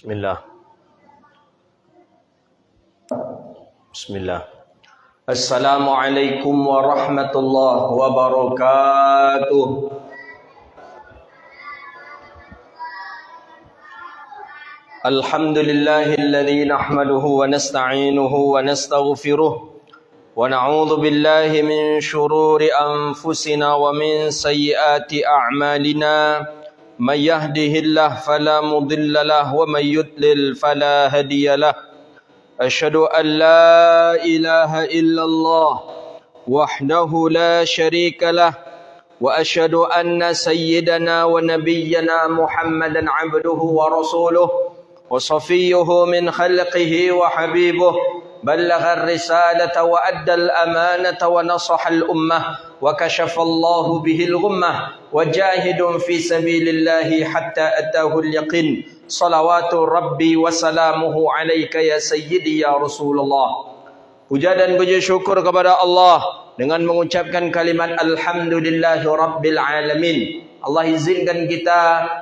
Bismillah. Bismillah. Assalamualaikum warahmatullahi wabarakatuh. Alhamdulillahilladzi nahmaduhu wa nasta'inuhu wa nastaghfiruh wa na'udzu billahi min shururi anfusina wa min sayyiati a'malina. Man yahdihillahu fala mudilla lahu wa man yudlil fala hadiya lahu. Asyhadu an la ilaha illallah wahdahu la syarika lah wa asyhadu anna sayyidana wa nabiyyana Muhammadan abduhu wa rasuluh wa safiyyuhu min khalqihi wa habibuh ballagha ar-risalata wa adda al-amanata wa nasaha al-ummah wa kashafa Allahu bihi al-ghummah wa jahidun fi sabilillahi hatta atahu al-yaqin. Salawatu Rabbi wa salamuhu alaika ya sayyidi ya Rasulullah. Puja dan puji syukur kepada Allah dengan mengucapkan kalimat Alhamdulillahi Rabbil Alamin. Allah izinkan kita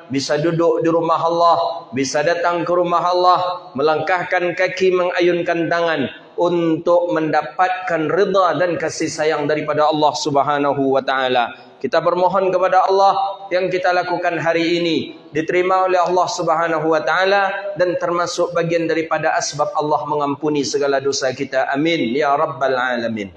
bisa duduk di rumah Allah, bisa datang ke rumah Allah, melangkahkan kaki, mengayunkan tangan untuk mendapatkan ridha dan kasih sayang daripada Allah Subhanahu wa taala. Kita bermohon kepada Allah yang kita lakukan hari ini diterima oleh Allah Subhanahu wa taala dan termasuk bagian daripada asbab Allah mengampuni segala dosa kita. Amin ya rabbal alamin.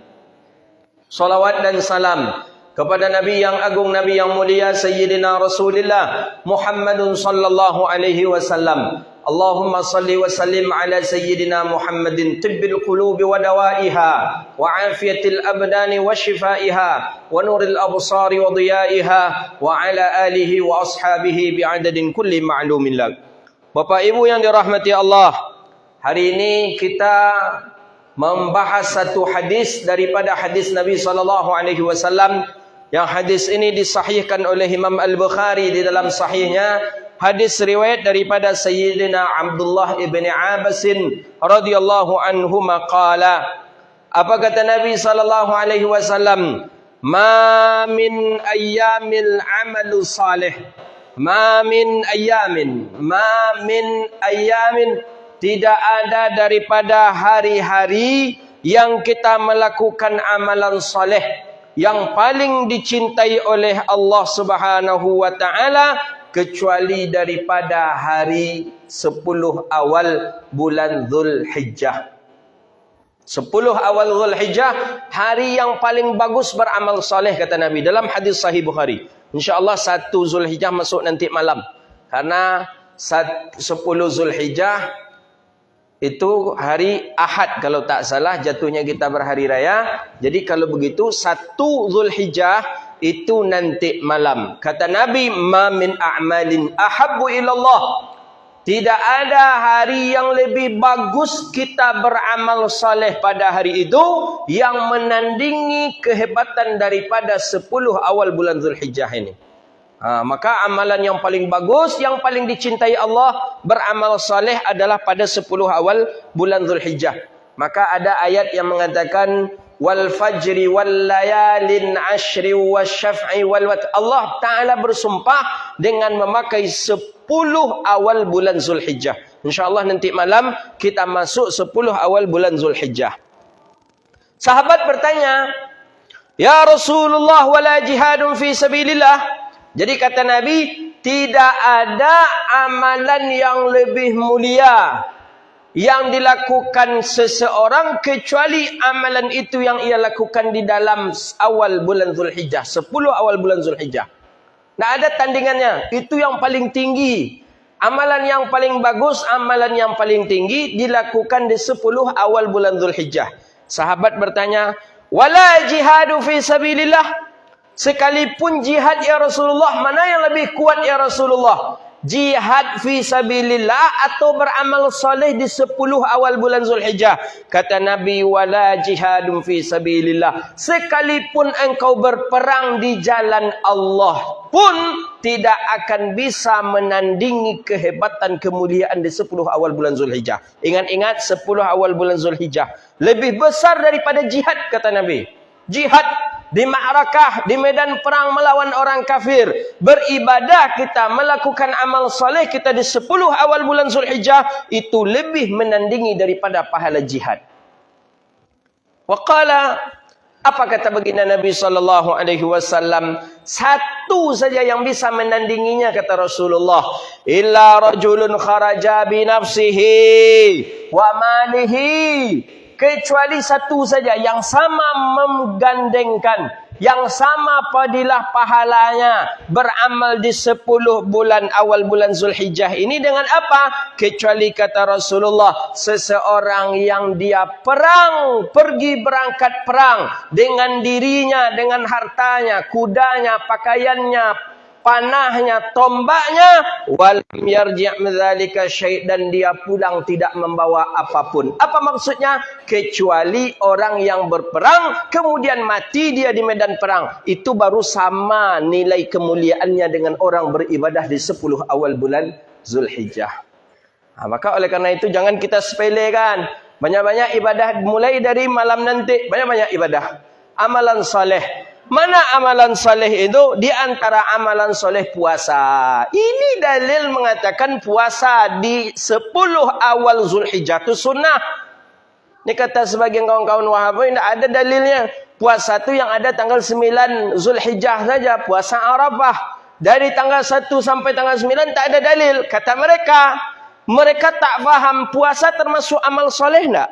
Salawat dan salam kepada Nabi yang agung, Nabi yang mulia, Sayyidina Rasulullah Muhammadun sallallahu alaihi wasallam. Allahumma salli wa sallim ala Sayyidina Muhammadin tibbil qulubi wa dawaiha wa afiyatil abdani wa shifaiha wa nuril absari wa diyaiha wa ala alihi wa ashabihi bi'adadin kulli ma'lumin lak. Bapak Ibu yang dirahmati Allah, hari ini kita membahas satu hadis daripada hadis Nabi sallallahu alaihi wasallam. Yang hadis ini disahihkan oleh Imam Al-Bukhari di dalam sahihnya. Hadis riwayat daripada Sayyidina Abdullah ibn Abbas radhiyallahu anhu maqala. Apa kata Nabi sallallahu alaihi wasallam? Ma min ayyamil amalu salih. Ma min ayyamin tidak ada daripada hari-hari yang kita melakukan amalan saleh yang paling dicintai oleh Allah Subhanahu wa taala kecuali daripada hari 10 awal bulan Zulhijjah. 10 awal Zulhijjah hari yang paling bagus beramal saleh kata Nabi dalam hadis sahih Bukhari. Insyaallah 1 Zulhijjah masuk nanti malam. Karena 10 Zulhijjah itu hari Ahad kalau tak salah, jatuhnya kita berhari raya. Jadi kalau begitu 1 Zulhijjah itu nanti malam. Kata Nabi, ma min a'malin ahabbu ilallah. Tidak ada hari yang lebih bagus kita beramal saleh pada hari itu yang menandingi kehebatan daripada 10 awal bulan Zulhijjah ini. Maka amalan yang paling bagus, yang paling dicintai Allah beramal saleh adalah pada 10 awal bulan Zulhijjah. Maka ada ayat yang mengatakan wal fajri wal layalin ashri wasyaf'i wal wat. Allah Ta'ala bersumpah dengan memakai 10 awal bulan Zulhijjah. InsyaAllah nanti malam kita masuk 10 awal bulan Zulhijjah. Sahabat bertanya, ya Rasulullah wala jihadun fi sabilillah. Jadi kata Nabi, tidak ada amalan yang lebih mulia yang dilakukan seseorang kecuali amalan itu yang ia lakukan di dalam awal bulan Zulhijjah, 10 awal bulan Zulhijjah. Tidak ada tandingannya, itu yang paling tinggi. Amalan yang paling bagus, amalan yang paling tinggi dilakukan di 10 awal bulan Zulhijjah. Sahabat bertanya, wala jihadu fi sabilillah. Sekalipun jihad ya Rasulullah, mana yang lebih kuat ya Rasulullah? Jihad fi sabilillah atau beramal soleh di 10 awal bulan Zulhijjah? Kata Nabi, wala jihadun fi sabilillah. Sekalipun engkau berperang di jalan Allah pun tidak akan bisa menandingi kehebatan kemuliaan di 10 awal bulan Zulhijjah. Ingat-ingat 10 awal bulan Zulhijjah lebih besar daripada jihad kata Nabi. Jihad di ma'rakah, di medan perang melawan orang kafir. Beribadah kita, melakukan amal soleh kita di 10 awal bulan Zulhijjah, itu lebih menandingi daripada pahala jihad. Waqala, apa kata baginda Nabi SAW? Satu saja yang bisa menandinginya, kata Rasulullah. Illa rajulun kharaja binafsihi wa malihi. Kecuali satu saja yang sama menggandengkan, yang sama padilah pahalanya beramal di 10 bulan awal bulan Zulhijjah ini dengan apa? Kecuali kata Rasulullah, seseorang yang dia perang, pergi berangkat perang dengan dirinya, dengan hartanya, kudanya, pakaiannya, panahnya, tombaknya, walam yarji' min dzalika syai', dan dia pulang tidak membawa apapun. Apa maksudnya? Kecuali orang yang berperang kemudian mati dia di medan perang, itu baru sama nilai kemuliaannya dengan orang beribadah di 10 awal bulan Zulhijjah. Maka oleh karena itu jangan kita sepelekan. Banyak-banyak ibadah mulai dari malam nanti, banyak-banyak ibadah. Amalan saleh. Mana amalan soleh itu? Di antara amalan soleh puasa. Ini dalil mengatakan puasa di 10 awal Zulhijjah itu sunnah. Ini kata sebagian kawan-kawan Wahabi, tidak ada dalilnya. Puasa itu yang ada tanggal 9 Zulhijjah saja. Puasa Arafah. Dari tanggal 1 sampai tanggal 9 tak ada dalil. Kata mereka, mereka tak faham puasa termasuk amal soleh tidak?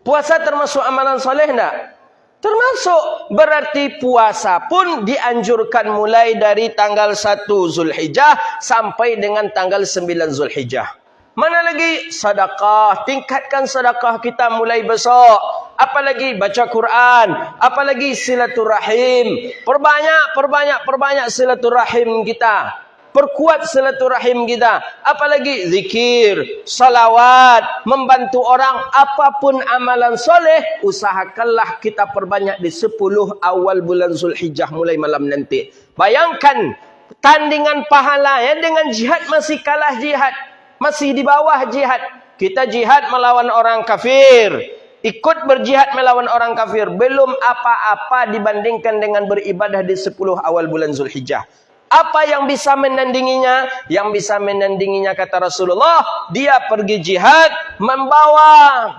Puasa termasuk amalan soleh tidak? Termasuk, berarti puasa pun dianjurkan mulai dari tanggal 1 Zulhijjah sampai dengan tanggal 9 Zulhijjah. Mana lagi? Sedekah. Tingkatkan sedekah kita mulai besok. Apalagi baca Quran. Apalagi silaturahim. Perbanyak silaturahim kita. Perkuat silaturahim kita. Apalagi zikir, salawat, membantu orang. Apapun amalan soleh, usahakanlah kita perbanyak di 10 awal bulan Zulhijjah mulai malam nanti. Bayangkan, tandingan pahalanya dengan jihad masih kalah jihad. Masih di bawah jihad. Kita jihad melawan orang kafir. Ikut berjihad melawan orang kafir. Belum apa-apa dibandingkan dengan beribadah di 10 awal bulan Zulhijjah. Apa yang bisa menandinginya? Yang bisa menandinginya kata Rasulullah, dia pergi jihad membawa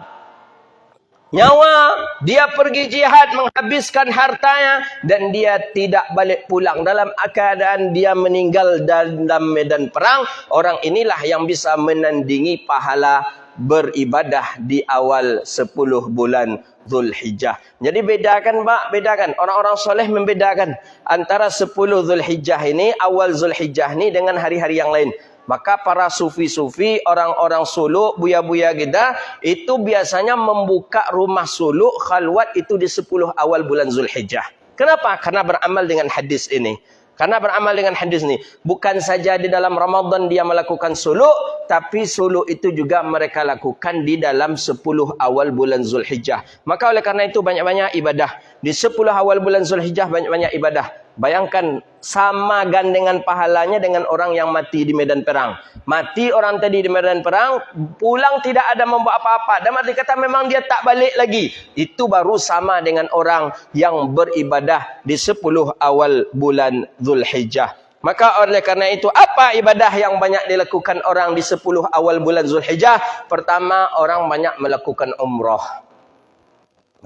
nyawa, dia pergi jihad menghabiskan hartanya, dan dia tidak balik pulang dalam keadaan dia meninggal dalam medan perang. Orang inilah yang bisa menandingi pahala beribadah di awal 10 bulan Zulhijjah. Jadi bedakan Pak, bedakan. Orang-orang soleh membedakan antara 10 Zulhijjah ini, awal Zulhijjah ini dengan hari-hari yang lain. Maka para sufi-sufi, orang-orang suluk, buya-buya kita, itu biasanya membuka rumah suluk, khalwat itu di 10 awal bulan Zulhijjah. Kenapa? Karena beramal dengan hadis ini. Karena beramal dengan hadis ini. Bukan saja di dalam Ramadan dia melakukan suluk, tapi suluk itu juga mereka lakukan di dalam 10 awal bulan Zulhijjah. Maka oleh karena itu banyak-banyak ibadah. Di 10 awal bulan Zulhijjah banyak-banyak ibadah. Bayangkan sama gandengan pahalanya dengan orang yang mati di medan perang. Mati orang tadi di medan perang, pulang tidak ada membawa apa-apa. Dan arti kata memang dia tak balik lagi. Itu baru sama dengan orang yang beribadah di 10 awal bulan Zulhijjah. Maka oleh karena itu, apa ibadah yang banyak dilakukan orang di 10 awal bulan Zulhijjah? Pertama, orang banyak melakukan umrah.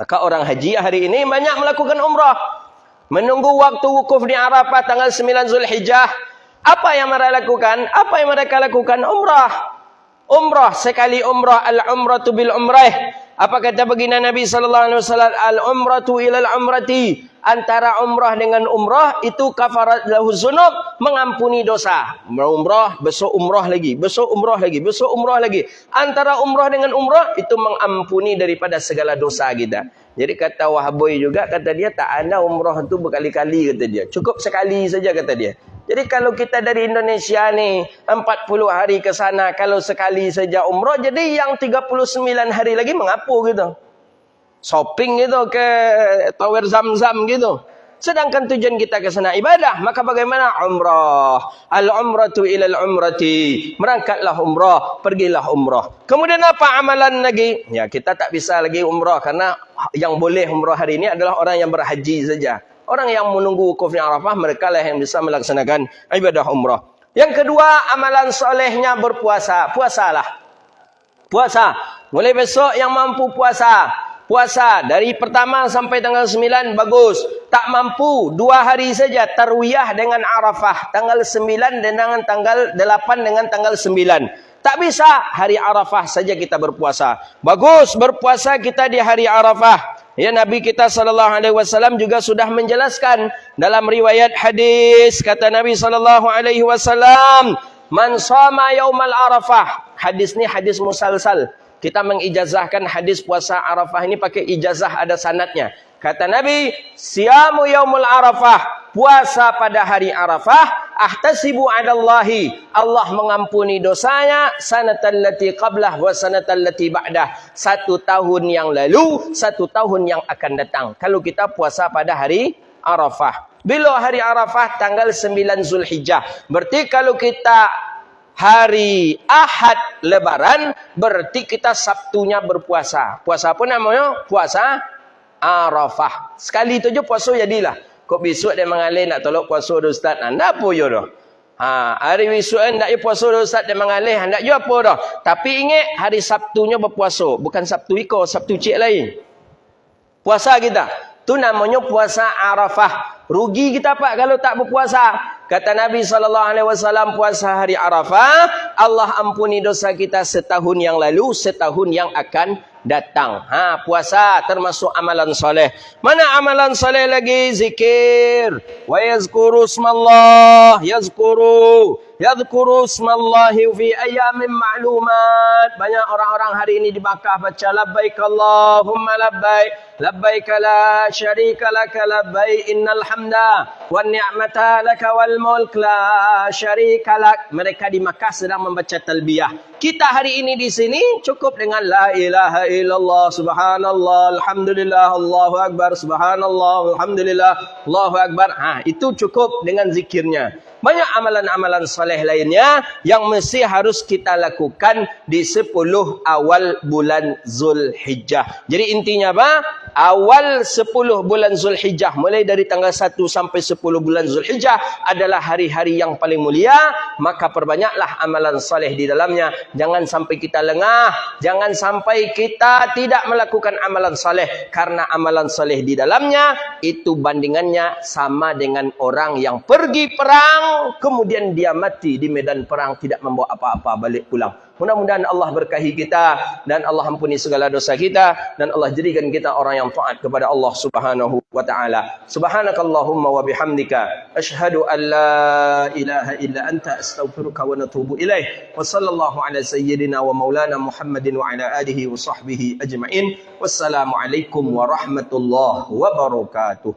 Maka orang haji hari ini banyak melakukan umrah. Menunggu waktu wukuf di Arafah tanggal 9 Zulhijjah. Apa yang mereka lakukan? Apa yang mereka lakukan? Umrah. Umrah. Sekali umrah. Al-umratu bil umrah. Apa kata baginda Nabi SAW? Al-umratu ilal umrati. Antara umrah dengan umrah itu kafarat lahu zunub, mengampuni dosa. Umrah, besok umrah lagi, besok umrah lagi, besok umrah lagi. Antara umrah dengan umrah itu mengampuni daripada segala dosa kita. Jadi kata Wahaboy juga, kata dia tak ada umrah itu berkali-kali, kata dia. Cukup sekali saja, kata dia. Jadi kalau kita dari Indonesia ni 40 hari ke sana, kalau sekali saja umrah, jadi yang 39 hari lagi mengapu gitu. Shopping gitu ke Tower Zam-Zam gitu. Sedangkan tujuan kita ke sana ibadah, maka bagaimana? Umrah. Al-umratu ilal umrati. Berangkatlah umrah, pergilah umrah. Kemudian apa amalan lagi? Ya, kita tak bisa lagi umrah karena yang boleh umrah hari ini adalah orang yang berhaji saja. Orang yang menunggu wukuf di Arafah, mereka lah yang bisa melaksanakan ibadah umrah. Yang kedua, amalan solehnya berpuasa. Puasalah. Puasa. Mulai besok yang mampu puasa. Puasa dari pertama sampai tanggal 9 bagus. Tak mampu 2 hari saja tarwiyah dengan Arafah. Tanggal 9 dan dengan tanggal 8 dengan tanggal 9. Tak bisa hari Arafah saja kita berpuasa. Bagus berpuasa kita di hari Arafah. Ya, Nabi kita SAW juga sudah menjelaskan dalam riwayat hadis. Kata Nabi SAW, man shoma yaumal Arafah. Hadis ni hadis musalsal. Kita mengijazahkan hadis puasa Arafah ini pakai ijazah, ada sanadnya. Kata Nabi, siyamu yaumul Arafah, puasa pada hari Arafah, ahtasibu 'alallahi, Allah mengampuni dosanya, sanatan lati qablah wa sanatan lati ba'dah, 1 tahun yang lalu, 1 tahun yang akan datang. Kalau kita puasa pada hari Arafah. Bila hari Arafah? Tanggal 9 Zulhijjah. Berarti kalau kita hari Ahad Lebaran, berarti kita Sabtunya berpuasa. Puasa apa namanya? Puasa Arafah. Sekali tu je puasa jadilah. Kok besok dia mengalih nak tolak puasa dah Ustaz. Anda apa je dah? Hari besok nak je puasa dah Ustaz, dia mengalih. Anda je apa dah? Tapi ingat hari Sabtunya berpuasa. Bukan Sabtu iko, Sabtu cik lain. Puasa kita. Tu namanya puasa Arafah. Rugi kita Pak kalau tak berpuasa. Kata Nabi SAW, puasa hari Arafah, Allah ampuni dosa kita setahun yang lalu, setahun yang akan datang. Puasa termasuk amalan soleh. Mana amalan soleh lagi? Zikir. Wa yazkuru ismallah. Yadhkuru ismallahi fi ayamin ma'lumat. Banyak orang-orang hari ini di Makkah baca labbaik Allahumma labbaik. Labbaik la syarika laka labbaik. Innal hamda wan ni'mata laka wal mulk la syarika lak. Mereka di Makkah sedang membaca talbiyah. Kita hari ini di sini cukup dengan la ilaha illallah, subhanallah, alhamdulillah, Allahu akbar, subhanallah, alhamdulillah, Allahu akbar. Itu cukup dengan zikirnya. Banyak amalan-amalan soleh lainnya yang mesti harus kita lakukan di 10 awal bulan Zulhijjah. Jadi intinya apa? Awal 10 bulan Zulhijjah, mulai dari tanggal 1 sampai 10 bulan Zulhijjah adalah hari-hari yang paling mulia. Maka perbanyaklah amalan soleh di dalamnya. Jangan sampai kita lengah. Jangan sampai kita tidak melakukan amalan soleh. Karena amalan soleh di dalamnya itu bandingannya sama dengan orang yang pergi perang, kemudian dia mati di medan perang, tidak membawa apa-apa balik pulang. Mudah-mudahan Allah berkahi kita dan Allah ampuni segala dosa kita dan Allah jadikan kita orang yang taat kepada Allah Subhanahu wa taala. Subhanakallahumma wa bihamdika asyhadu an la ilaha illa anta astaghfiruka wa natubu ilaih. Wa sallallahu ala sayyidina wa maulana Muhammadin wa ala alihi wa sahbihi ajma'in. Wassalamu alaikum warahmatullahi wabarakatuh.